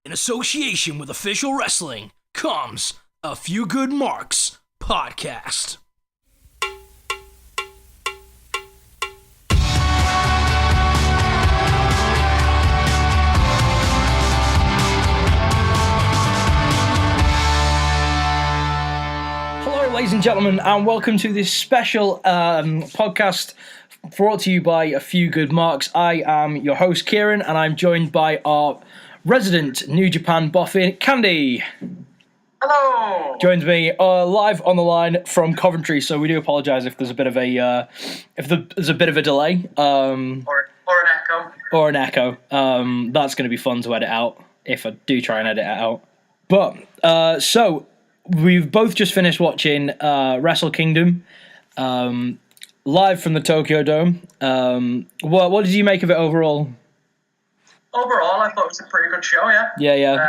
In association with Official Wrestling comes A Few Good Marks Podcast. Hello, ladies and gentlemen, and welcome to this special podcast brought to you by A Few Good Marks. I am your host, Kieran, and I'm joined by our resident New Japan buffy, Candy. Hello. Joins me live on the line from Coventry, so we do apologise if there's a bit of a delay. Or an echo. Or an echo. That's going to be fun to edit out if I do try and edit it out. But so we've both just finished watching Wrestle Kingdom live from the Tokyo Dome. What did you make of it overall? Overall, I thought it was a pretty good show. Yeah. Yeah.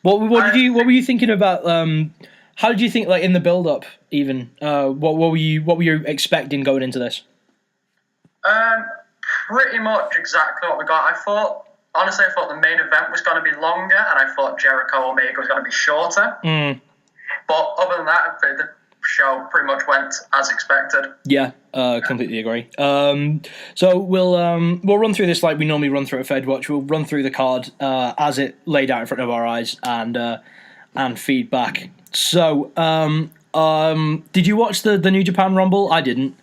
What were you thinking about? How did you think, like, in the build up? Even what were you expecting going into this? Pretty much exactly what we got. Honestly, I thought the main event was going to be longer, and I thought Jericho Omega was going to be shorter. But other than that, the show pretty much went as expected. Yeah, completely agree. So we'll run through this like we normally run through a Fed Watch. We'll run through the card as it laid out in front of our eyes and feedback. So, did you watch the New Japan Rumble? I didn't.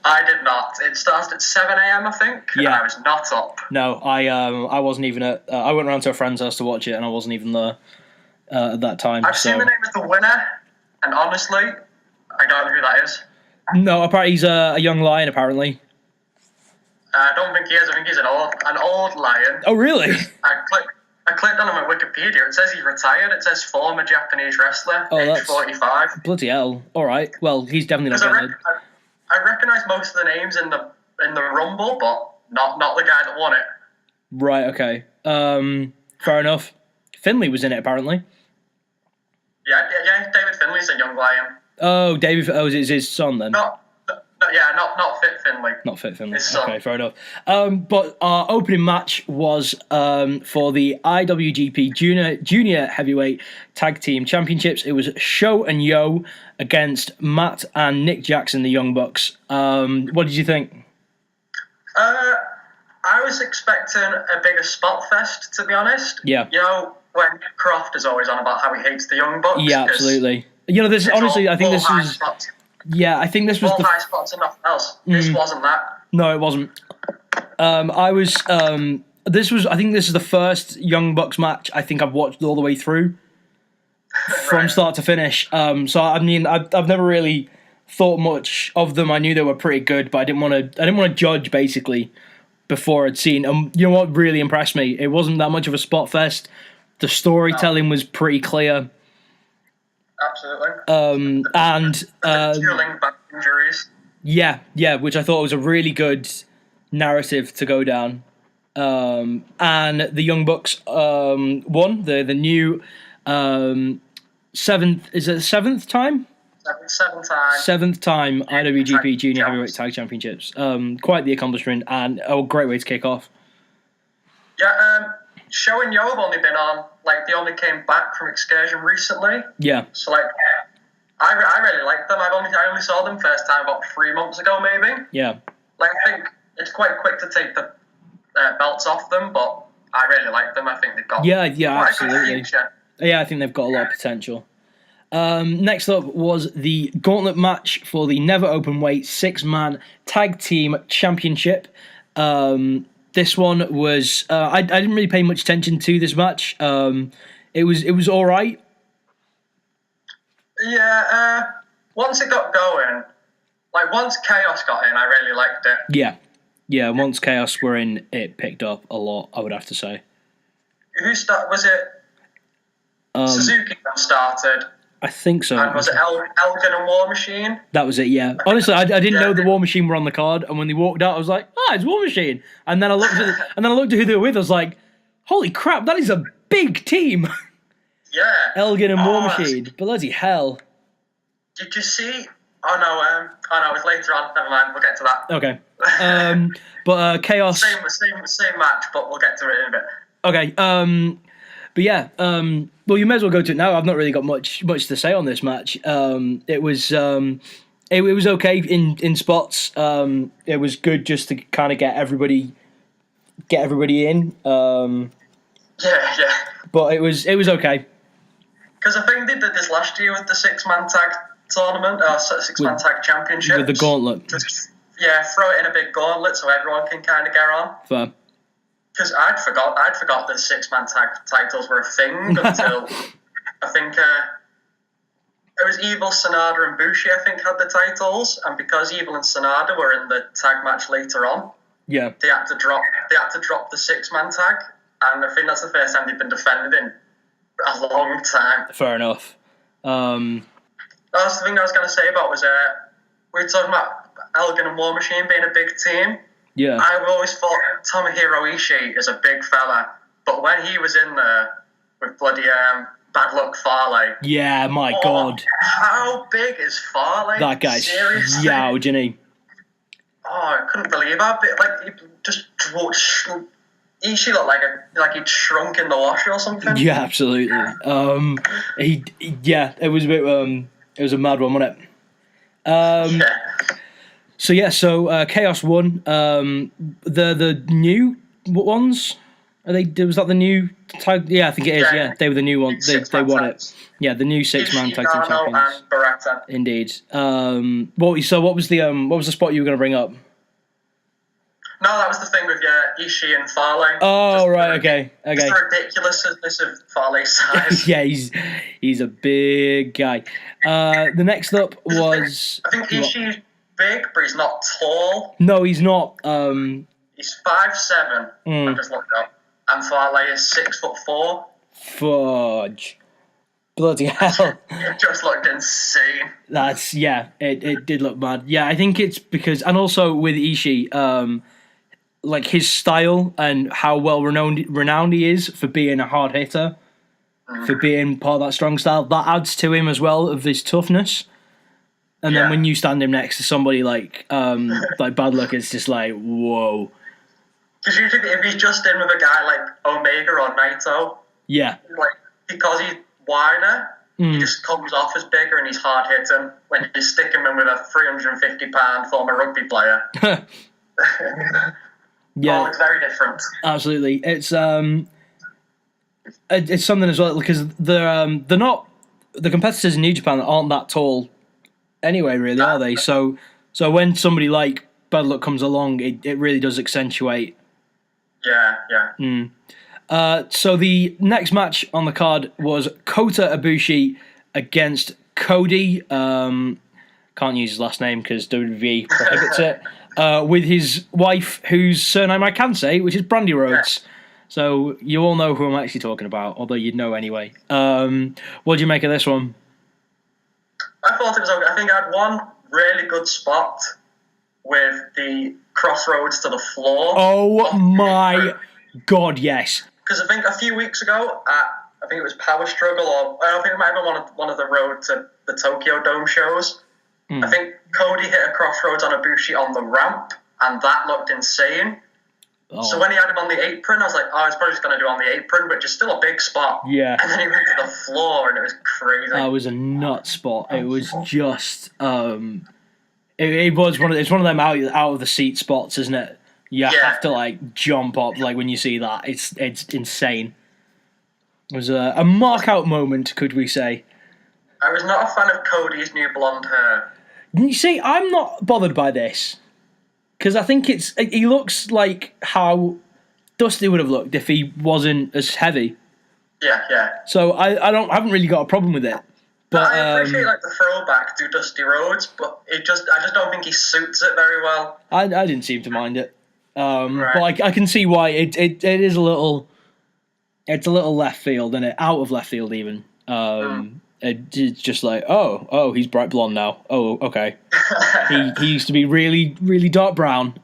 I did not. It started at 7 a.m. I think. Yeah. And I was not up. No, I wasn't even at. I went around to a friend's house to watch it, and I wasn't even there at that time. I've seen the name of the winner, and honestly, I don't know who that is. No, apparently he's a young lion. Apparently. I don't think he is. I think he's an old lion. Oh, really? I clicked on him on Wikipedia. It says he's retired. It says former Japanese wrestler, age 45. Bloody hell! All right. Well, he's definitely not getting it. I recognise most of the names in the Rumble, but not the guy that won it. Right. Okay. Fair enough. Finley was in it apparently. Yeah. David Finley's a young lion. Oh, David. Oh, is it his son then? Not Fit Finley. Not Fit Finley. His son. Okay, fair enough. But our opening match was for the IWGP Junior Heavyweight Tag Team Championships. It was Sho and Yo against Matt and Nick Jackson, the Young Bucks. What did you think? I was expecting a bigger spot fest, to be honest. Yeah. You know, when Croft is always on about how he hates the Young Bucks. Yeah, absolutely. You know, this honestly, I think this was. Spots. Yeah, I think this was all high spots and nothing else. This wasn't that. No, it wasn't. This was. I think this is the first Young Bucks match I think I've watched all the way through, from start to finish. So I mean, I've never really thought much of them. I knew they were pretty good, but I didn't want to judge basically before I'd seen. You know what really impressed me? It wasn't that much of a spot fest. The storytelling was pretty clear. Absolutely. Fueling back injuries. Yeah, which I thought was a really good narrative to go down. And the Young Bucks won the new seventh. Is it the seventh time? Seventh time IWGP Junior Heavyweight Tag Championships. Quite the accomplishment and a great way to kick off. Yeah. Sho and Yo have only been on, they only came back from excursion recently. Yeah. So, I really like them. I only saw them first time about 3 months ago, maybe. Yeah. I think it's quite quick to take the belts off them, but I really like them. I think they've got absolutely. Yeah, I think they've got a lot of potential. Next up was the gauntlet match for the Never Openweight 6-man Tag Team Championship. This one was I didn't really pay much attention to this match. It was all right. Yeah. Once it got going, once Chaos got in, I really liked it. Yeah. Once Chaos were in, it picked up a lot. I would have to say. Was it? Suzuki that started. I think so. And was it Elgin and War Machine? That was it, yeah. Honestly, I didn't know the War Machine were on the card, and when they walked out, I was like, it's War Machine. And then I looked at who they were with. I was like, holy crap, that is a big team. Yeah. Elgin and War Machine. Bloody hell. Did you see? Oh no, it's later on. Never mind. We'll get to that. Okay. But Chaos. Same match, but we'll get to it in a bit. Okay. But yeah, well, you may as well go to it now. I've not really got much to say on this match. It was okay in spots. It was good just to kind of get everybody in. Yeah. But it was okay. Because I think they did this last year with the 6-man tag tournament, or 6-man tag championship. With the gauntlet. Just, throw it in a big gauntlet so everyone can kind of get on. Fair. Because I'd forgot that 6-man tag titles were a thing until I think it was Evil, Sanada, and Bushi. I think had the titles, and because Evil and Sanada were in the tag match later on, they had to drop the 6-man tag, and I think that's the first time they've been defended in a long time. Fair enough. That's the thing I was going to say about was we were talking about Elgin and War Machine being a big team. Yeah. I've always thought Tomohiro Ishii is a big fella, but when he was in there with bloody Bad Luck Farley. Yeah, my God. How big is Farley? That guy's seriously? huge, isn't he? Oh, I couldn't believe how big. Like, he just Ishii looked like he'd shrunk in the wash or something. Yeah, absolutely. It was a bit. It was a mad one, wasn't it? So Chaos won. The new ones. Are they? Was that the new tag? Yeah, I think it is. Yeah, they were the new one. They won it. Yeah, the new 6-man tag team champions. And Barata. Indeed. What was the spot you were going to bring up? No, that was the thing with Ishii and Farley. Oh, right, okay. Just the ridiculousness of Farley's size. Yeah, he's a big guy. The next up was... I think Ishii's big, but he's not tall. No, he's not. He's 5'7", I just looked up. And Farley is 6'4". Fudge. Bloody hell. It just looked insane. It did look mad. Yeah, I think it's because... And also with Ishii... like his style and how well renowned he is for being a hard hitter, for being part of that strong style, that adds to him as well of his toughness. And then when you stand him next to somebody like Bad Luck, it's just like, whoa. Because usually if he's just in with a guy like Omega or Naito, because he's wider, he just comes off as bigger and he's hard hitting. When you stick him in with a 350-pound former rugby player. Yeah, it's very different. Absolutely, it's something as well because they're not the competitors in New Japan aren't that tall anyway, really, are they? So when somebody like Bad Luck comes along, it really does accentuate. Yeah. So the next match on the card was Kota Ibushi against Cody. Can't use his last name because WWE prohibits it. With his wife, whose surname I can say, which is Brandy Rhodes. Yeah. So you all know who I'm actually talking about, although you'd know anyway. What do you make of this one? I thought it was okay. I think I had one really good spot with the crossroads to the floor. Oh my God, yes. Because I think a few weeks ago, I think it was Power Struggle, or I don't think it might have been one of the road to the Tokyo Dome shows. I think Cody hit a crossroads on Ibushi on the ramp, and that looked insane. Oh. So when he had him on the apron, I was like, he's probably just going to do it on the apron, but just still a big spot. Yeah. And then he went to the floor, and it was crazy. That was a nut spot. It was just... it's one of them out of the seat spots, isn't it? You have to, jump up, when you see that. It's insane. It was a mark-out moment, could we say. I was not a fan of Cody's new blonde hair. You see, I'm not bothered by this because I think he looks like how Dusty would have looked if he wasn't as heavy. Yeah. So I haven't really got a problem with it. But I appreciate the throwback to Dusty Rhodes, but I just don't think he suits it very well. I didn't seem to mind it, but I can see why it is a little. It's a little left field, isn't it? Out of left field even. It's just like, he's bright blonde now. Oh, okay. he used to be really, really dark brown.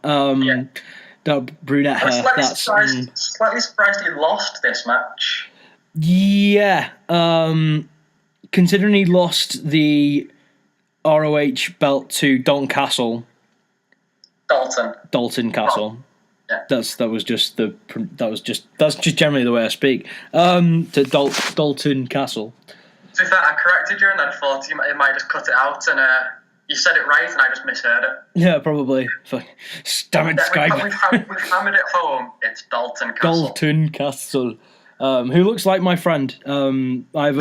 Dark brunette hair. Slightly surprised he lost this match. Yeah. Considering he lost the ROH belt to Dalton Castle. Dalton Castle. Yeah. That's just generally the way I speak. To Dalton Castle. To be fair, I corrected you and then thought you might just cut it out, and you said it right and I just misheard it. Yeah, probably. Damn it, Skype. We've hammered it home. It's Dalton Castle. Dalton Castle. Who looks like my friend. I had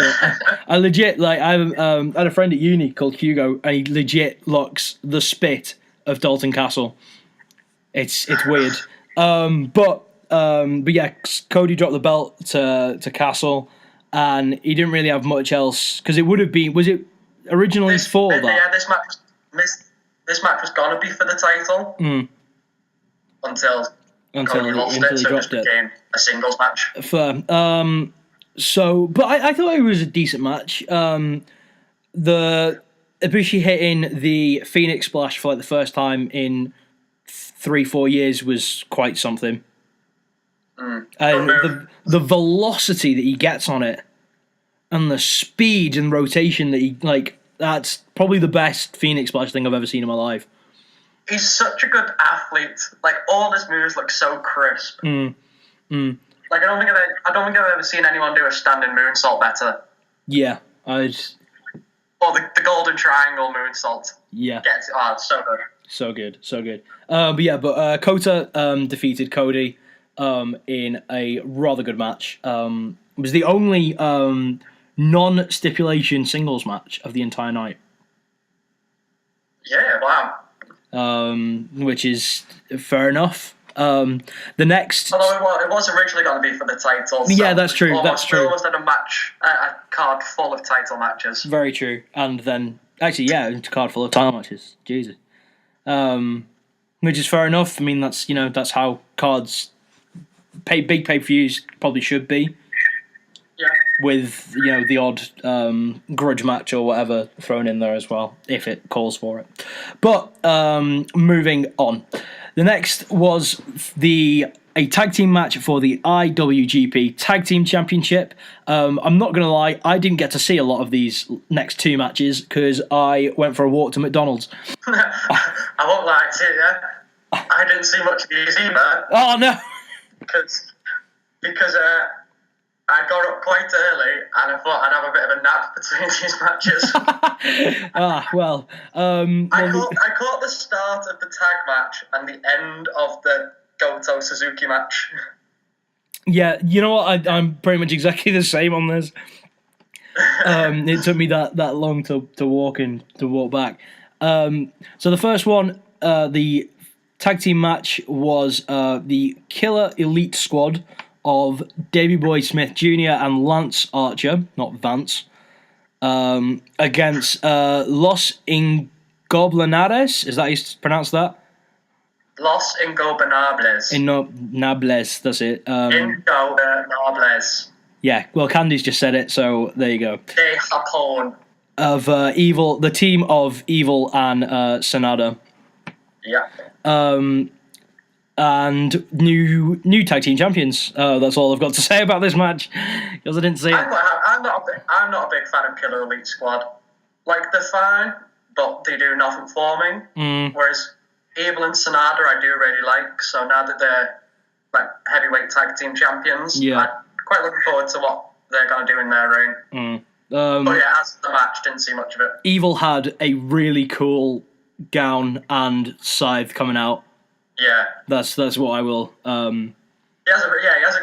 a friend at uni called Hugo, and he legit looks the spit of Dalton Castle. It's weird. But yeah, Cody dropped the belt to Castle, and he didn't really have much else because it would have been. Was it originally for that? Yeah, this match was gonna be for the title until Cody lost it, so it just became a singles match. Fair. But I thought it was a decent match. The Ibushi hitting the Phoenix Splash for like the first time in 3-4 years was quite something. And the velocity that he gets on it, and the speed and rotation that that's probably the best Phoenix Splash thing I've ever seen in my life. He's such a good athlete. Like, all his moves look so crisp. Like, I don't think I've ever seen anyone do a standing moonsault better. Yeah, or the golden triangle moonsault. Yeah, it's so good. So good. But Kota defeated Cody in a rather good match. It was the only non-stipulation singles match of the entire night. Yeah, wow. Which is fair enough. The next, although it was originally going to be for the title. So yeah, that's true. That's true. We almost had a card full of title matches. Very true. And then actually, yeah, it's a card full of title matches. Jesus. Which is fair enough. I mean, that's how cards big pay-per-views probably should be. Yeah. With the odd grudge match or whatever thrown in there as well, if it calls for it. But moving on, the next was a tag team match for the IWGP Tag Team Championship. I'm not going to lie, I didn't get to see a lot of these next two matches because I went for a walk to McDonald's. I won't lie to you, I didn't see much of these either. Oh no! Because I got up quite early and I thought I'd have a bit of a nap between these matches. I caught the start of the tag match and the end of the Goto Suzuki match. Yeah, you know what? I'm pretty much exactly the same on this. It took me that long to walk back. So the first one, the tag team match was the Killer Elite Squad of Davey Boy Smith Jr. and Lance Archer, not Vance, against Los Ingobernables. Is that how you pronounce that? Los Ingobernables. Ingobernables, that's it. Ingobernables. Yeah, well, Candy's just said it, so there you go. De Japón. Of Evil, the team of Evil and Sanada. Yeah. And new tag team champions. That's all I've got to say about this match because I didn't see it. I'm not a big fan of Killer Elite Squad. Like, they're fine, but they do nothing for me. Whereas Evil and Sanada, I do really like. So now that they're like heavyweight tag team champions, I'm quite looking forward to what they're going to do in their ring. But yeah, as the match, didn't see much of it. Evil had a really cool gown and scythe coming out. Yeah, that's what I will. He has a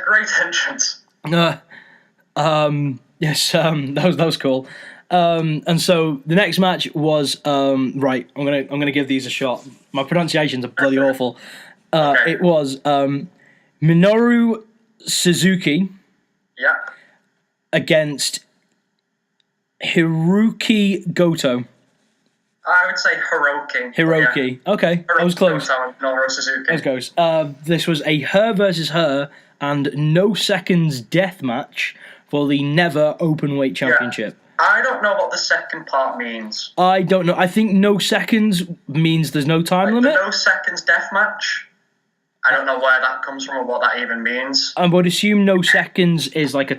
great entrance. Yes, that was cool. And so the next match was right. I'm gonna give these a shot. My pronunciations are bloody awful. Okay. It was Minoru Suzuki. Yeah. Against Hiroki Goto. I would say Hiroki. Hiroki. Yeah. Okay, Hiroki, I was close. Minoru Suzuki. I was close. This was a her versus her and no seconds death match for the Never Openweight Championship. Yeah. I don't know what the second part means. I don't know. I think no seconds means there's no time limit. The no seconds death match. I don't know where that comes from or what that even means. I would assume no seconds is like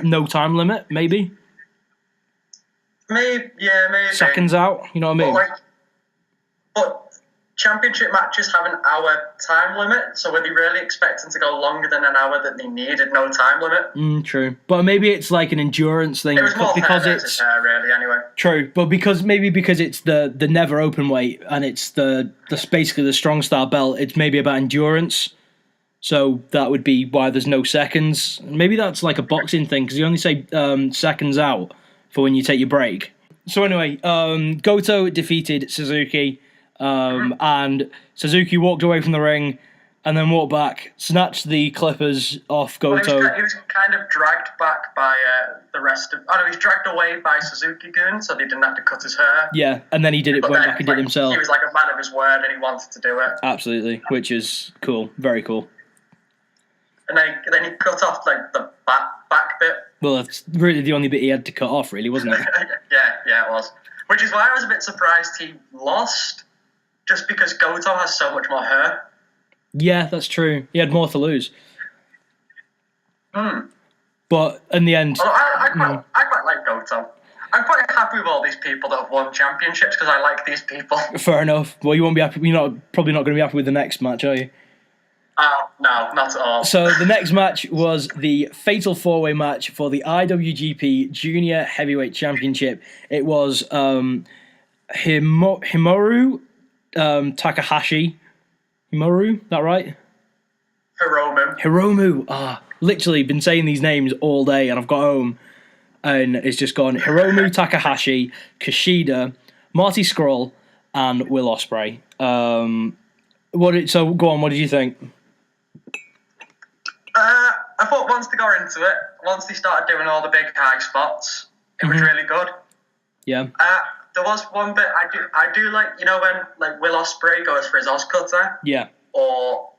no time limit, maybe. Maybe. Seconds out, you know what I mean? But championship matches have an hour time limit, so were they really expecting to go longer than an hour that they needed no time limit? True, but maybe it's like an endurance thing It was more because hair it's versus hair, really, anyway. true, but because it's the never open weight and it's the basically the strong style belt. It's maybe about endurance, so that would be why there's no seconds. Maybe that's like a boxing thing because you only say seconds out for when you take your break. So anyway, Goto defeated Suzuki. And Suzuki walked away from the ring and then walked back, snatched the clippers off Goto. Well, he was kind of dragged back by the rest of... he was dragged away by Suzuki-gun, so they didn't have to cut his hair. Yeah, and then he went back and did it himself. He was like a man of his word and he wanted to do it. Absolutely, which is cool. Very cool. And then he cut off like the back bit. Well, that's really the only bit he had to cut off, really, wasn't it? yeah, it was. Which is why I was a bit surprised he lost, just because Goto has so much more hair. Yeah, that's true. He had more to lose. But in the end... Well, I quite like Goto. I'm quite happy with all these people that have won championships because I like these people. Fair enough. Well, you won't be happy. Probably not going to be happy with the next match, are you? No, not at all. So the next match was the Fatal 4-Way match for the IWGP Junior Heavyweight Championship. It was Himuro Takahashi. Himuro, that right? Hiromu. Literally been saying these names all day, and I've got home, and it's just gone Hiromu Takahashi, Kushida, Marty Scurll, and Will Ospreay. So go on. What did you think? I thought once they got into it, once they started doing all the big high spots, it was really good. Yeah. There was one bit I do like, when like Will Ospreay goes for his Oz cutter. Yeah. Or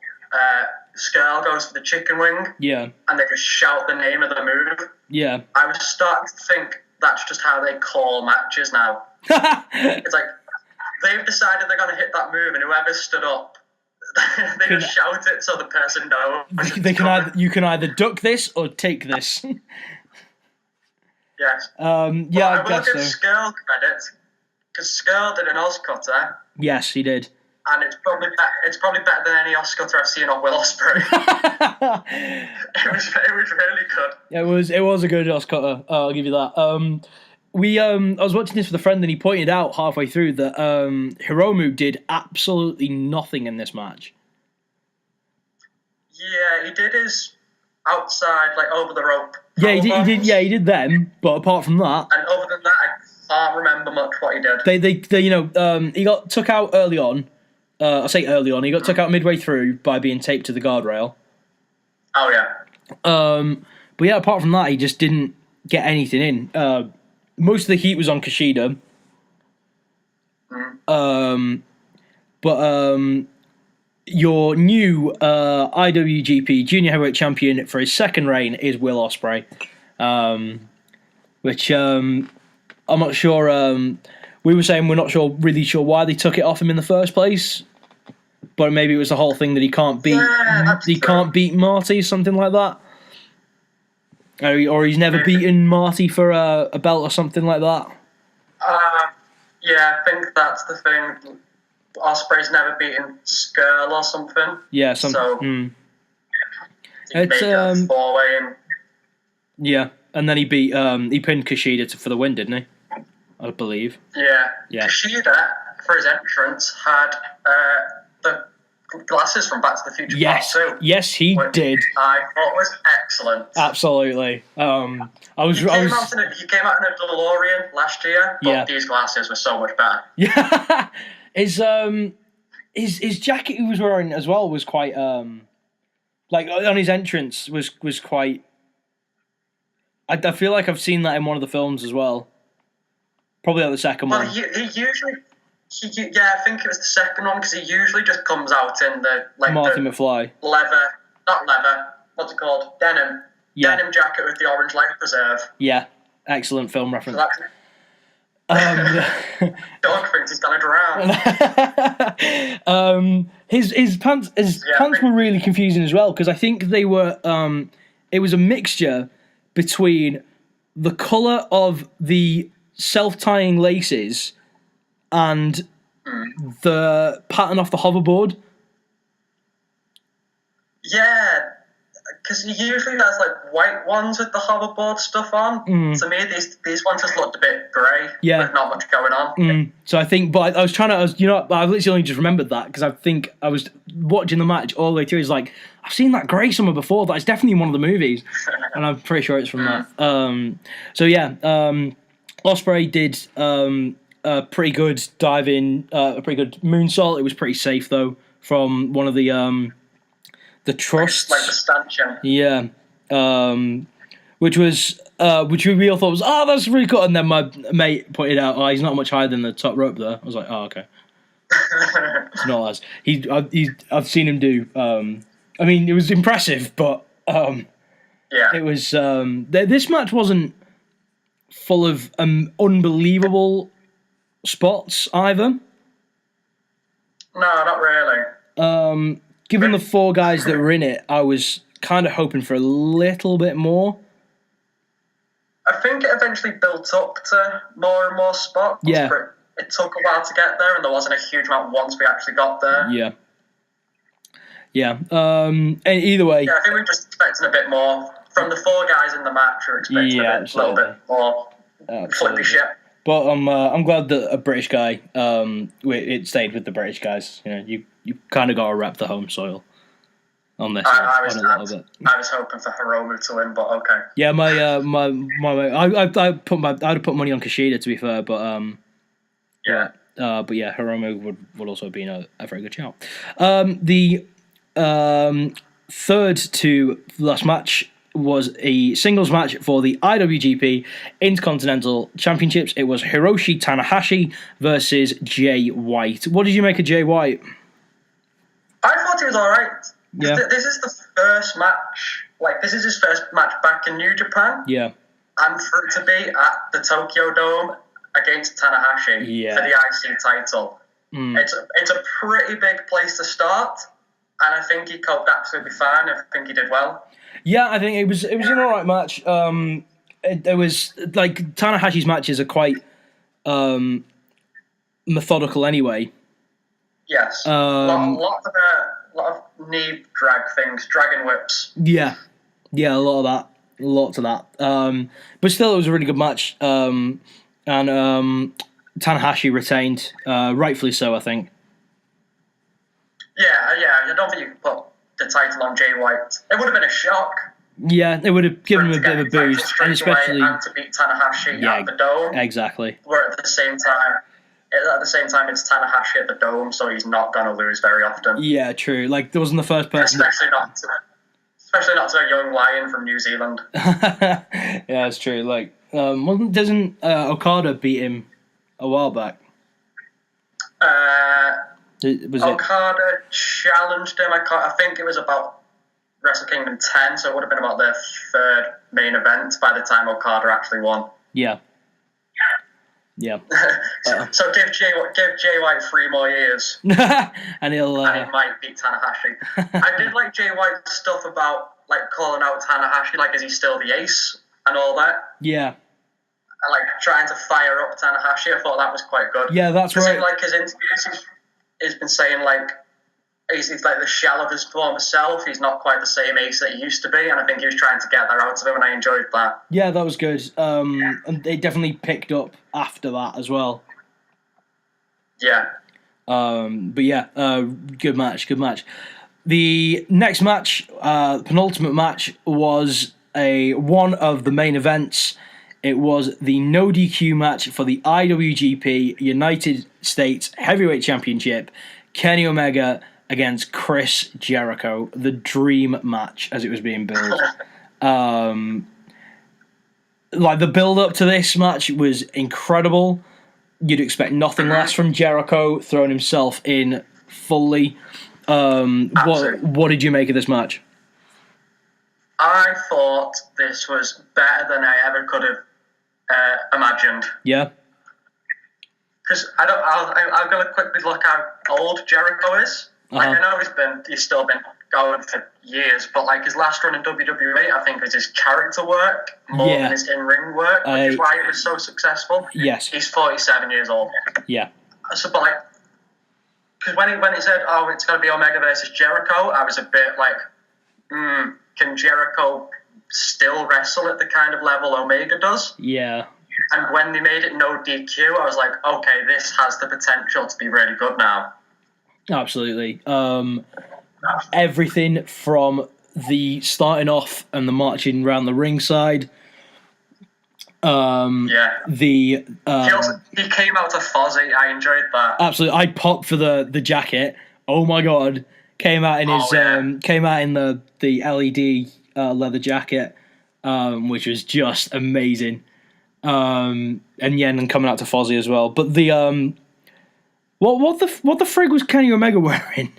Skrull goes for the chicken wing. Yeah. And they just shout the name of the move. Yeah. I was starting to think that's just how they call matches now. It's like they've decided they're going to hit that move, and whoever stood up, they just shout it so the person knows. You can either duck this or take this. Yes. I will give Skrull credit because Skrull did an Oz cutter. Yes, he did. And it's probably better than any Oz cutter I've seen on Will Ospreay. It was really good. It was a good Oz cutter. I'll give you that. I was watching this with a friend, and he pointed out halfway through that Hiromu did absolutely nothing in this match. Yeah, he did his outside, like over the rope. Yeah, he did them. But apart from that, and other than that, I can't remember much what he did. He got took out early on. I say early on. He got took out midway through by being taped to the guardrail. Oh yeah. But yeah, apart from that, he just didn't get anything in. Most of the heat was on Kushida. But your new IWGP Junior Heavyweight Champion for his second reign is Will Ospreay, which I'm not sure. We were saying we're not really sure why they took it off him in the first place, but maybe it was the whole thing that he can't beat. Can't beat Marty, something like that. Or he's never beaten Marty for a belt or something like that. Yeah, I think that's the thing. Ospreay's never beaten Skrull or something. Yeah, so it's a 4-way. Yeah, and then he pinned Kushida for the win, didn't he? I believe. Yeah. Kushida, for his entrance, had the glasses from Back to the Future Part 2. Yes, he did. I thought was excellent. Absolutely. He came out in a DeLorean last year, but these glasses were so much better. Yeah. His jacket he was wearing as well was quite like on his entrance was quite. I feel like I've seen that in one of the films as well. Probably like the second one. He usually. I think it was the second one because he usually just comes out in the Marty McFly not leather. What's it called? Denim. Yeah. Denim jacket with the orange life preserve. Yeah, excellent film reference. Dog thinks he's gonna drown. His pants were really confusing as well because I think they were. It was a mixture between the colour of the self-tying laces and the pattern off the hoverboard. Yeah, because usually there's like white ones with the hoverboard stuff on. To me, these ones just looked a bit grey. Yeah. With not much going on. So I think, but I was I've literally only just remembered that because I think I was watching the match all the way through. It's like, I've seen that grey somewhere before. That's definitely in one of the movies, and I'm pretty sure it's from that. So yeah, Ospreay did a pretty good dive in, a pretty good moonsault. It was pretty safe though from one of the trusts, like the stanchion. Yeah, which we all thought was, that's really cool. And then my mate pointed out, he's not much higher than the top rope there. I was like, okay. It's not as I've seen him do. I mean, it was impressive, but it was. This match wasn't full of unbelievable spots either. No, not really. Given the 4 guys that were in it, I was kind of hoping for a little bit more. I think it eventually built up to more and more spots. Yeah. But it took a while to get there, and there wasn't a huge amount once we actually got there. Yeah. Yeah. And either way. Yeah, I think we're just expecting a bit more. From the 4 guys in the match, we're expecting a little bit more flippy shit. But I'm glad that a British guy, it stayed with the British guys. You know, you kind of got to rep the home soil on this. I was hoping for Hiromu to win, but okay. Yeah, I'd have put money on Kushida, to be fair, but Hiromu would also have been a very good shout. The third to last match was a singles match for the IWGP Intercontinental Championships. It was Hiroshi Tanahashi versus Jay White. What did you make of Jay White? I thought he was alright. Yeah. This is the first match, this is his first match back in New Japan. Yeah. And for it to be at the Tokyo Dome against Tanahashi for the IC title, it's a pretty big place to start, and I think he coped absolutely fine. I think he did well. Yeah, I think it was an alright match. It was like Tanahashi's matches are quite methodical anyway. Yes, a lot of knee drag things, dragon whips. Yeah, a lot to that. But still, it was a really good match. And Tanahashi retained, rightfully so, I think. Yeah. I don't think you could put the title on Jay White. It would have been a shock. Yeah, it would have given him a bit of a boost, and especially and to beat Tanahashi at the Dome. Exactly. Where at the same time, it's Tanahashi at the Dome, so he's not going to lose very often. Yeah, true. Like, there wasn't the first person. Especially not to a young lion from New Zealand. Yeah, that's true. Like, doesn't Okada beat him a while back? Okada challenged him. I think it was about Wrestle Kingdom 10, so it would have been about their 3rd main event by the time Okada actually won. Yeah. So give Jay White 3 more years, and he might beat Tanahashi. I did like Jay White's stuff about calling out Tanahashi, is he still the ace and all that. Yeah. And trying to fire up Tanahashi. I thought that was quite good. Yeah, that's right. In his interviews, he's been saying he's the shell of his former self. He's not quite the same ace that he used to be, and I think he was trying to get that out of him, and I enjoyed that. Yeah, that was good. And they definitely picked up after that as well. Yeah. But yeah, good match. The next match, penultimate match, was one of the main events. It was the no DQ match for the IWGP United States Heavyweight Championship. Kenny Omega against Chris Jericho, the dream match as it was being billed. The build up to this match was incredible. You'd expect nothing less from Jericho, throwing himself in fully. What did you make of this match? I thought this was better than I ever could have imagined. Yeah. Because I'm going to quickly look how old Jericho is. I know he's still been going for years, but his last run in WWE, I think, was his character work more than his in-ring work, which is why it was so successful. Yes. He's 47 years old. Yeah. So, but because when it said, oh, it's going to be Omega versus Jericho, I was a bit like, can Jericho still wrestle at the kind of level Omega does? Yeah. And when they made it no DQ, I was like, okay, this has the potential to be really good now. Absolutely. Everything from the starting off and the marching around the ringside. He came out to Fozzy. I enjoyed that. Absolutely. I popped for the jacket. Oh my god. Came out in the LED leather jacket, which was just amazing. And then coming out to Fozzy as well. But the what the frig was Kenny Omega wearing?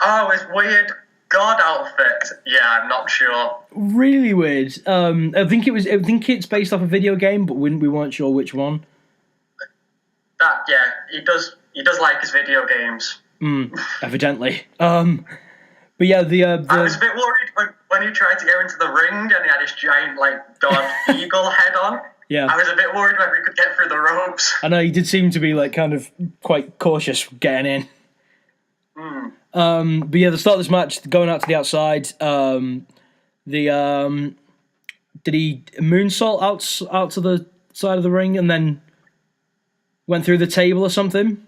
Oh, his weird god outfit. Yeah, I'm not sure. Really weird. I think it's based off a video game, but we weren't sure which one. He does like his video games. Evidently. But yeah, I was a bit worried when he tried to go into the ring and he had his giant god eagle head on. Yeah. I was a bit worried whether he could get through the ropes. I know he did seem to be kind of quite cautious getting in. But yeah, the start of this match, going out to the outside, did he moonsault out to the side of the ring and then went through the table or something?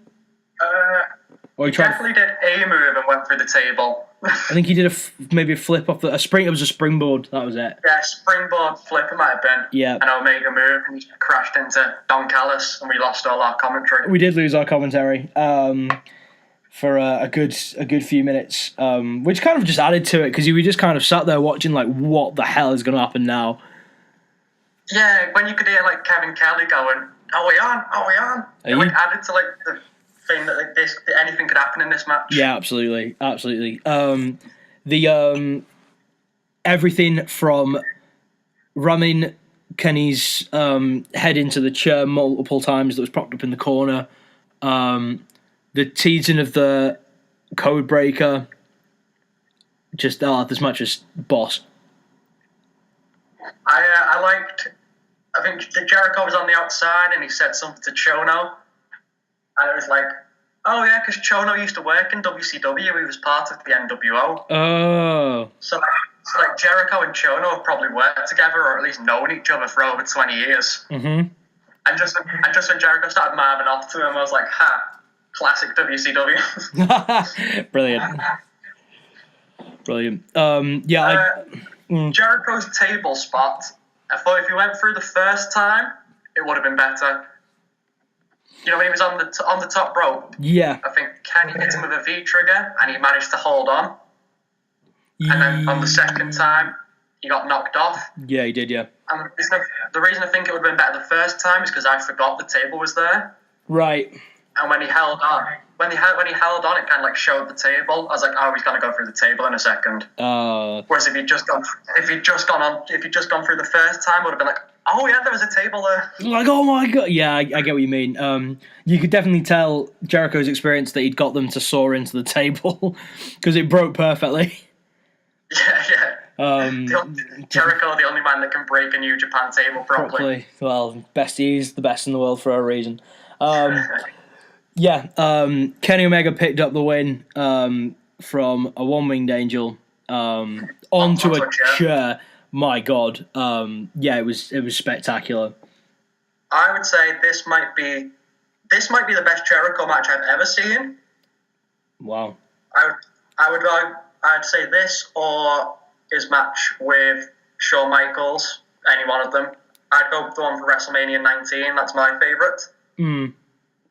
He definitely did a move and went through the table. I think he did maybe a flip off a spring. It was a springboard. That was it. Yeah, springboard flip. It might have been. Yeah. An Omega move, and he crashed into Don Callis, and we lost all our commentary. We did lose our commentary for a good few minutes, which kind of just added to it because we just kind of sat there watching what the hell is going to happen now. Yeah, when you could hear Kevin Kelly going, "Are we on? Are we on?" It added to the thing that anything could happen in this match. Yeah, absolutely. Everything from ramming Kenny's head into the chair multiple times that was propped up in the corner, the teasing of the code breaker, just this match is boss. I think Jericho was on the outside and he said something to Chono. And it was like, oh yeah, because Chono used to work in WCW. He was part of the NWO. Oh. So Jericho and Chono have probably worked together or at least known each other for over 20 years. Mm-hmm. And just when Jericho started mouthing off to him, I was like, classic WCW. Brilliant. Jericho's table spot, I thought if he went through the first time, it would have been better. You know, when he was on the top rope, yeah. I think Kenny hit him with a V-trigger, and he managed to hold on. Yeah. And then on the second time, he got knocked off. Yeah, he did, yeah. And the reason I think it would have been better the first time is because I forgot the table was there. Right. And when he held on, it kind of showed the table. I was like, oh, he's gonna go through the table in a second. Whereas if he'd just gone through the first time, it would have been like, oh yeah, there was a table there. Oh my god, yeah, I get what you mean. You could definitely tell Jericho's experience that he'd got them to soar into the table because it broke perfectly. Yeah. Jericho, the only man that can break a New Japan table properly. Well, he's the best in the world for a reason. Kenny Omega picked up the win from a one-winged angel onto a chair. My God, it was spectacular. I would say this might be the best Jericho match I've ever seen. Wow. I'd say this or his match with Shawn Michaels, any one of them. I'd go with the one for WrestleMania 19. That's my favourite.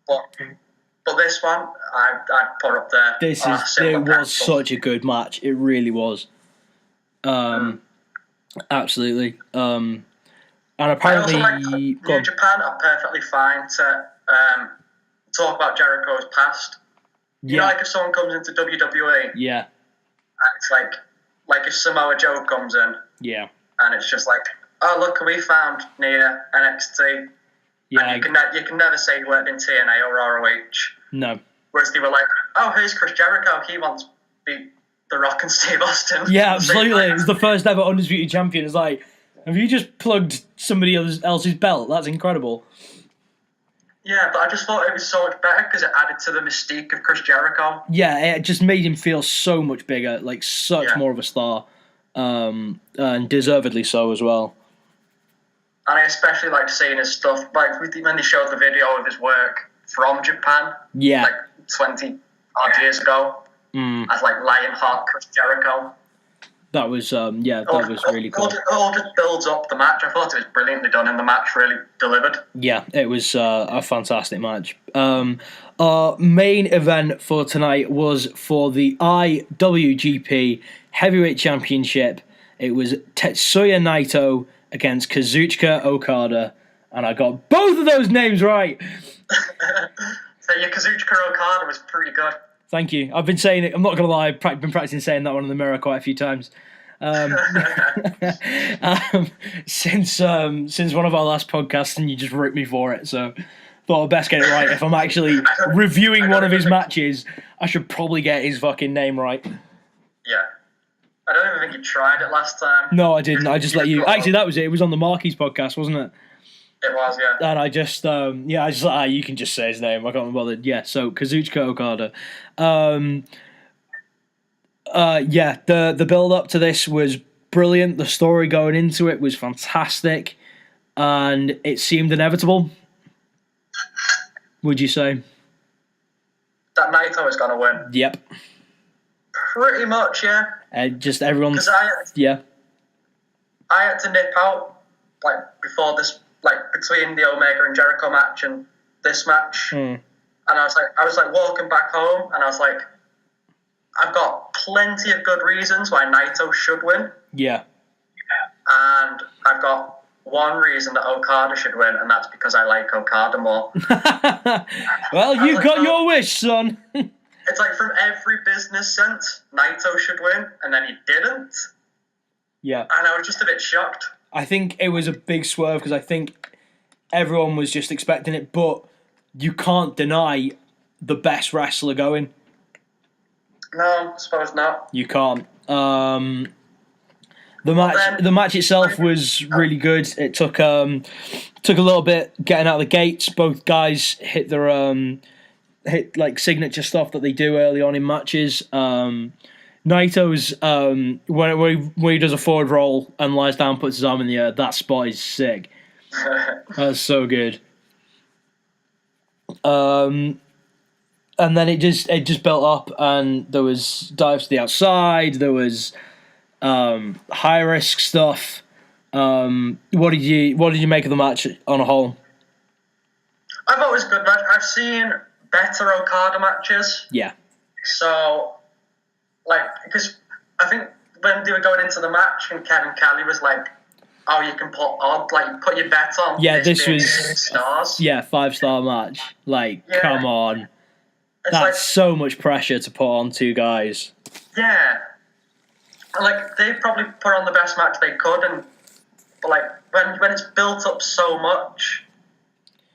But this one, I'd put up there. It was such a good match. It really was. Absolutely. And apparently, I also New Japan are perfectly fine to talk about Jericho's past. You know, if someone comes into WWE, it's like if Samoa Joe comes in, and it's just like, oh look, we found Nia NXT. Yeah, and you can never say he worked in TNA or ROH. No. Whereas they were like, oh, here's Chris Jericho. He wants to be The Rock and Steve Austin. Yeah, absolutely. It was the first ever undisputed champion. It's like, have you just plugged somebody else's belt? That's incredible. Yeah, but I just thought it was so much better because it added to the mystique of Chris Jericho. Yeah, it just made him feel so much bigger, like such more of a star, and deservedly so as well. And I especially like seeing his stuff, like when they showed the video of his work from Japan, like 20 odd years ago, as like Lionheart Chris Jericho. That was that was really cool. It all just builds up the match. I thought it was brilliantly done, and the match really delivered. Yeah, it was a fantastic match. Our main event for tonight was for the IWGP Heavyweight Championship. It was Tetsuya Naito against Kazuchika Okada, and I got both of those names right. So your Kazuchika Okada was pretty good. Thank you. I've been saying it. I'm not going to lie. I've been practicing saying that one in the mirror quite a few times. Since one of our last podcasts, and you just ripped me for it. So thought I'd best get it right. If I'm actually reviewing one of his matches, I should probably get his fucking name right. Yeah. I don't even think you tried it last time. No, I didn't. I just let you. Actually, that was it. It was on the Marquis podcast, wasn't it? It was, yeah. And I just, you can just say his name. I can't be bothered. Yeah, so Kazuchika Okada. The build up to this was brilliant. The story going into it was fantastic, and it seemed inevitable. Would you say that Naito was going to win? Yep. Pretty much, yeah. Just everyone's. I had to nip out before this. Between the Omega and Jericho match and this match, and I was walking back home, and I was like, I've got plenty of good reasons why Naito should win. Yeah. And I've got one reason that Okada should win, and that's because I like Okada more. Well, you got your wish, son. It's like from every business sense, Naito should win, and then he didn't. Yeah. And I was just a bit shocked. I think it was a big swerve because I think everyone was just expecting it, but you can't deny the best wrestler going. No, I suppose not. You can't. The match itself was really good. It took a little bit getting out of the gates. Both guys hit their hit signature stuff that they do early on in matches. Naito's when he does a forward roll and lies down, puts his arm in the air. That spot is sick. That's so good. And then it just built up, and there was dives to the outside. There was high risk stuff. What did you make of the match on a whole? I thought it was a good match. I've seen better Okada matches. Yeah. So. Because I think when they were going into the match, and Kevin Kelly was like, "Oh, you can put your bet on." Yeah, this was 6 stars. Yeah, 5-star match. Come on, that's so much pressure to put on two guys. Yeah, they probably put on the best match they could, and when it's built up so much,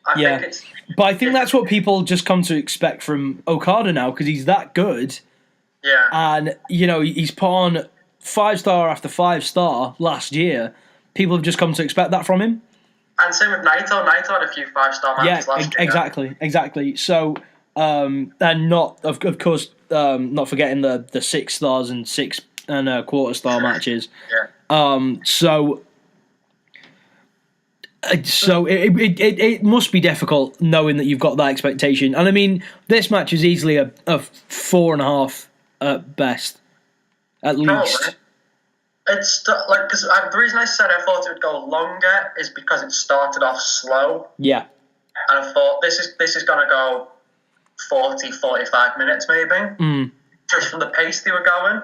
I think it's. But I think that's what people just come to expect from Okada now because he's that good. Yeah. And, he's put on 5-star after 5-star last year. People have just come to expect that from him. And same with Naito. Naito had a few 5-star matches last year. Exactly. So, and not, of course, not forgetting the 6 stars and 6 and a quarter-star matches. Yeah. So it must be difficult knowing that you've got that expectation. And I mean, this match is easily a 4.5 at best, at least. It's because the reason I said I thought it would go longer is because it started off slow. Yeah. And I thought this is going to go 40, 45 minutes maybe, just from the pace they were going.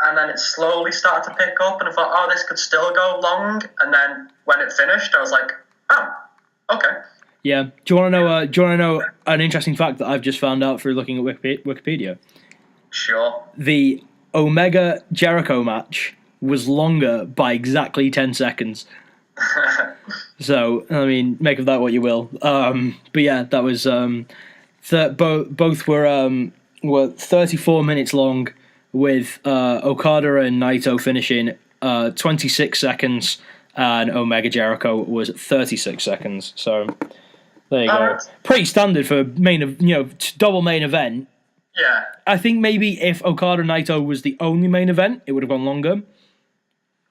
And then it slowly started to pick up, and I thought, this could still go long. And then when it finished, I was like, oh, okay. Yeah. Do you want to know an interesting fact that I've just found out through looking at Wikipedia? Sure. The Omega Jericho match was longer by exactly 10 seconds. So, I mean, make of that what you will. But yeah, that was both were 34 minutes long, with Okada and Naito finishing 26 seconds, and Omega Jericho was 36 seconds. So There you go. Pretty standard for double main event. Yeah. I think maybe if Okada Naito was the only main event, it would have gone longer.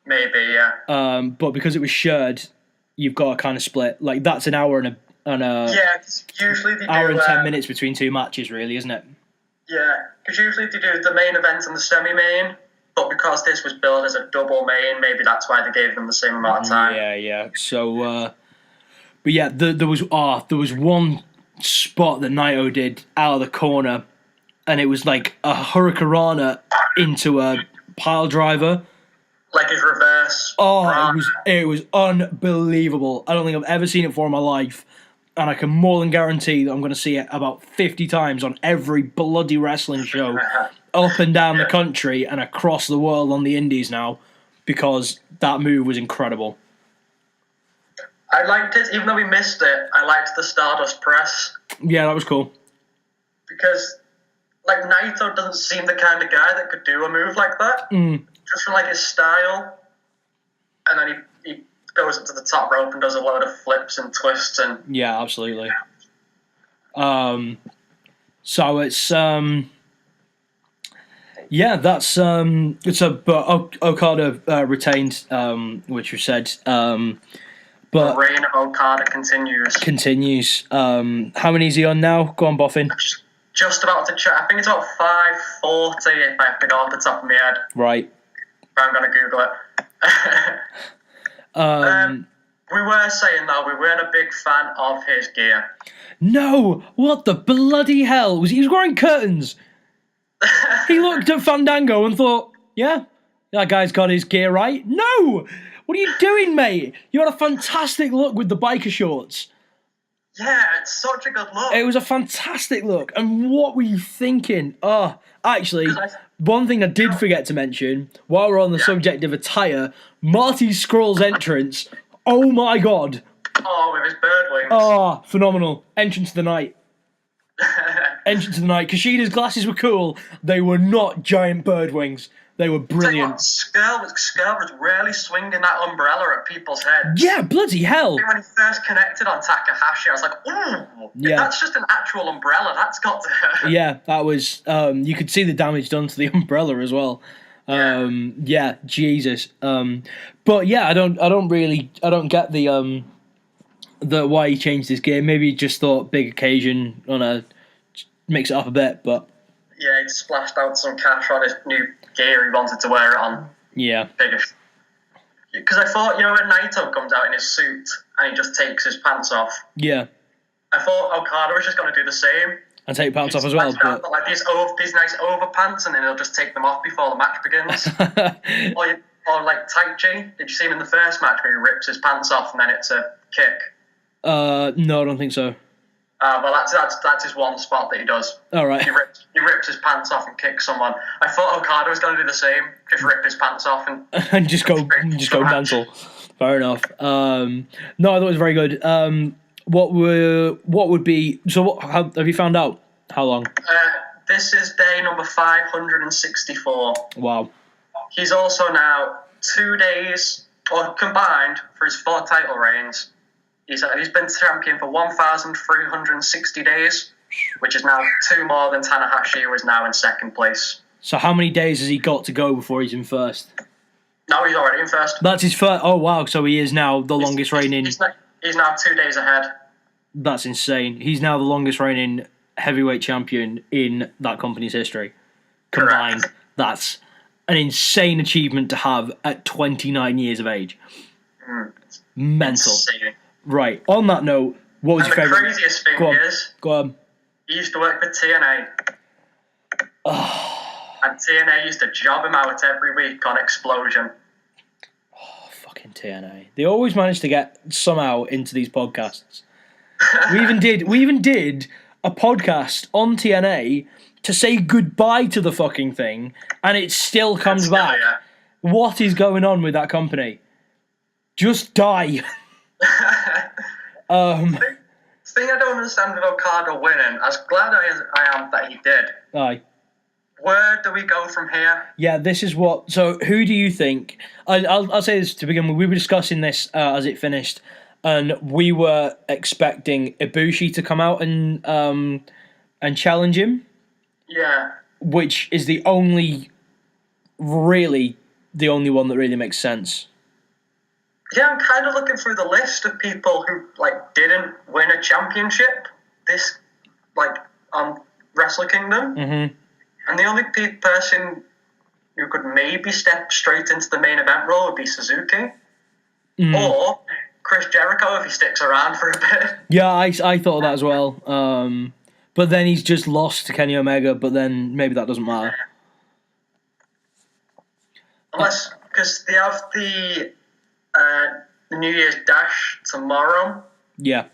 Maybe, yeah. But because it was shared, you've got to kind of split. Like, that's an hour and a yeah, because usually they do... hour and 10 minutes between two matches, really, isn't it? Yeah, because usually they do the main event and the semi-main, but because this was billed as a double main, maybe that's why they gave them the same amount of time. Yeah. So, but yeah, there was one spot that Naito did out of the corner, and it was like a hurricanrana into a pile driver. Like his reverse. Oh, it was unbelievable. I don't think I've ever seen it before in my life. And I can more than guarantee that I'm going to see it about 50 times on every bloody wrestling show up and down the country and across the world on the indies now, because that move was incredible. I liked it, even though we missed it, I liked the Stardust press. Yeah, that was cool. Because, like, Naito doesn't seem the kind of guy that could do a move like that. Just from, like, his style. And then he goes up to the top rope and does a load of flips and twists and... Yeah, absolutely. So it's... yeah, that's... but Okada retained, which we said... but the reign of Okada continues. How many is he on now? Go on, Boffin. Just about to check. I think it's about 540 if I have to go off the top of my head. Right. I'm going to Google it. We were saying, though, we weren't a big fan of his gear. No! What the bloody hell? He was wearing curtains. He looked at Fandango and thought, yeah, that guy's got his gear right. No! What are you doing, mate? You had a fantastic look with the biker shorts. Yeah, it's such a good look. It was a fantastic look. And what were you thinking? Actually, one thing I did forget to mention, while we're on the subject of attire, Marty Scurll's entrance. Oh my god. Oh, with his bird wings. Oh, phenomenal. Entrance of the night. Entrance of the night. Kushina's glasses were cool. They were not giant bird wings. They were brilliant. Scurll was really swinging that umbrella at people's heads. Yeah, bloody hell. When he first connected on Takahashi, I was like, ooh, if that's just an actual umbrella, that's got to hurt. Yeah, that was, you could see the damage done to the umbrella as well. Yeah, Jesus. But yeah, I don't get the why he changed his gear. Maybe he just thought big occasion, mix it up a bit, but... Yeah, he splashed out some cash on his new gear he wanted to wear it on. Yeah. Biggest. Because I thought, when Naito comes out in his suit and he just takes his pants off. Yeah. I thought Okada was just going to do the same. And take pants off as well. But... like these nice overpants, and then he'll just take them off before the match begins. or like Taichi. Did you see him in the first match where he rips his pants off and then it's a kick? No, I don't think so. Well, that's his one spot that he does. All right. He rips his pants off and kicks someone. I thought Okada was going to do the same, just rip his pants off and just go mental. Fair enough. No, I thought it was very good. What would be? So, have you found out how long? This is day number 564. Wow. He's also now 2 days, or combined, for his 4 title reigns. He's been champion for 1,360 days, which is now 2 more than Tanahashi, who is now in second place. So how many days has he got to go before he's in first? No, he's already in first. That's his first. Oh, wow. So he is now the longest reigning... He's now 2 days ahead. That's insane. He's now the longest reigning heavyweight champion in that company's history. Combined. Correct. That's an insane achievement to have at 29 years of age. Mental. Insane. Right. On that note, what was your favourite? The craziest thing is... Go on. He used to work for TNA. And TNA used to job him out every week on Explosion. Oh, fucking TNA. They always manage to get somehow into these podcasts. We even did a podcast on TNA to say goodbye to the fucking thing, and it still comes back. Yeah. What is going on with that company? Just die. The thing I don't understand with Okada winning, as glad I am that he did. Aye. Where do we go from here? Yeah, this is what... So, who do you think... I'll say this to begin with. We were discussing this as it finished. and we were expecting Ibushi to come out and challenge him. Yeah. Which is the only one that really makes sense. Yeah, I'm kind of looking through the list of people who didn't win a championship on Wrestle Kingdom, and the only person who could maybe step straight into the main event role would be Suzuki, or Chris Jericho if he sticks around for a bit. Yeah, I thought that as well. But then he's just lost to Kenny Omega. But then maybe that doesn't matter. Unless because they have the New Year's Dash tomorrow. Yeah.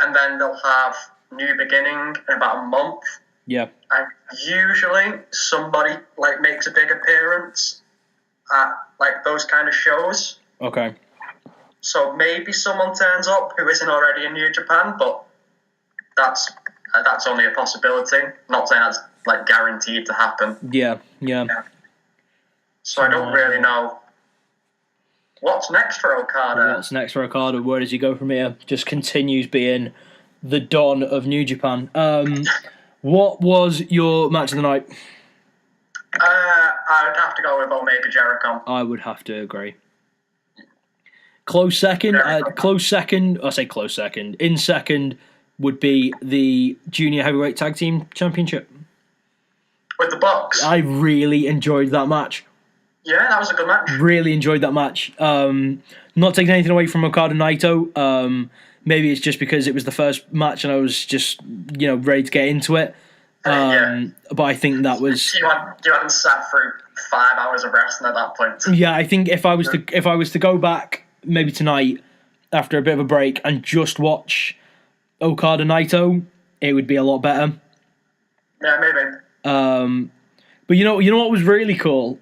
And then they'll have New Beginning in about a month. Yeah. And usually somebody makes a big appearance at those kind of shows. Okay. So maybe someone turns up who isn't already in New Japan, but that's only a possibility. Not saying that's guaranteed to happen. Yeah. So I don't really know what's next for Okada. Where does he go from here? Just continues being the Don of New Japan. What was your match of the night? I would have to go with Omega Jericho. I would have to agree. Close second. I say close second. In second would be the Junior Heavyweight Tag Team Championship. With the Bucks. I really enjoyed that match. Yeah, that was a good match. Really enjoyed that match. Not taking anything away from Okada Naito. Maybe it's just because it was the first match and I was just, ready to get into it. But I think that was... You hadn't sat through 5 hours of wrestling at that point. Yeah, I think if I was to go back maybe tonight after a bit of a break and just watch Okada Naito, it would be a lot better. Yeah, maybe. But you know what was really cool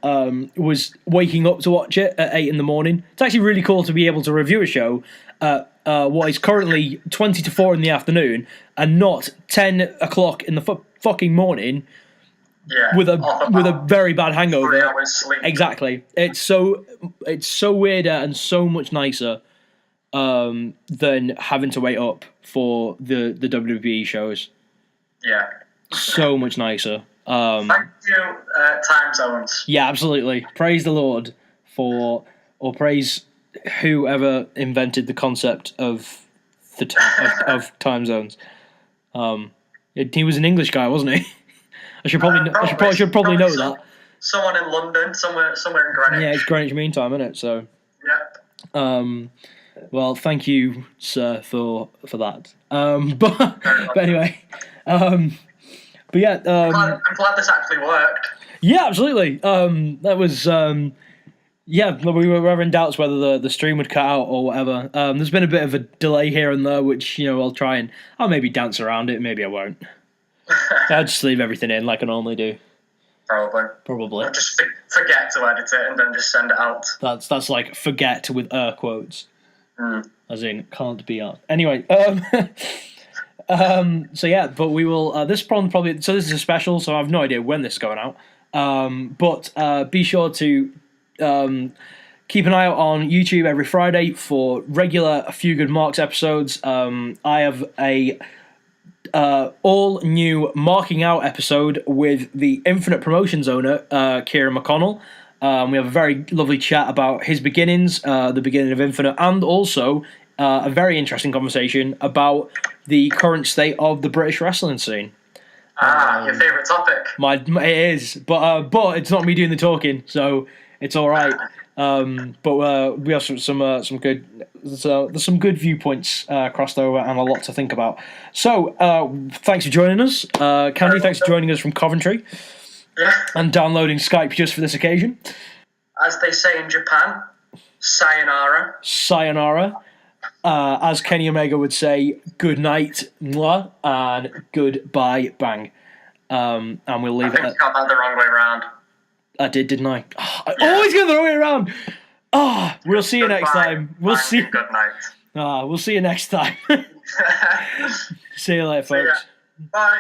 was waking up to watch it at 8 a.m. It's actually really cool to be able to review a show at what is currently 20 to 4 in the afternoon and not 10 o'clock in the fucking morning. Yeah, with a very bad hangover. 3 hours sleep. Exactly. It's so weirder and so much nicer than having to wait up for the WWE shows. Yeah. So much nicer. Thank you, time zones. Yeah, absolutely. Praise the Lord or praise whoever invented the concept of of time zones. He was an English guy, wasn't he? I should probably know that. Someone in London, somewhere in Greenwich. Yeah, it's Greenwich Mean Time, isn't it? So. Yep. Well, thank you, sir, for that. But anyway. But yeah, I'm glad this actually worked. Yeah, absolutely. That was we were in doubts whether the stream would cut out or whatever. There's been a bit of a delay here and there, which I'll maybe dance around it. Maybe I won't. I'll just leave everything in like I normally do. Probably. Or just forget to edit it and then just send it out. That's like forget with air quotes. As in can't be asked. Anyway. So yeah, but we will. This probably. So this is a special, so I have no idea when this is going out. But be sure to keep an eye out on YouTube every Friday for regular A Few Good Marks episodes. I have a all new Marking Out episode with the Infinite Promotions owner, Kieran McConnell. We have a very lovely chat about his beginnings, the beginning of Infinite, and also a very interesting conversation about the current state of the British wrestling scene. Your favourite topic. It is, but it's not me doing the talking, so it's all right. But we have some good. There's some good viewpoints crossed over and a lot to think about. So thanks for joining us, Candy. Thanks for joining us from Coventry. Yeah. And downloading Skype just for this occasion. As they say in Japan, sayonara. Sayonara. As Kenny Omega would say, good night, mwah, and goodbye, bang. And we'll leave it at... I think you got that the wrong way around. I did, didn't I? Oh, I always get the wrong way around. We'll see you next time. We'll see. Good night. We'll see you next time. See you later, folks. Bye.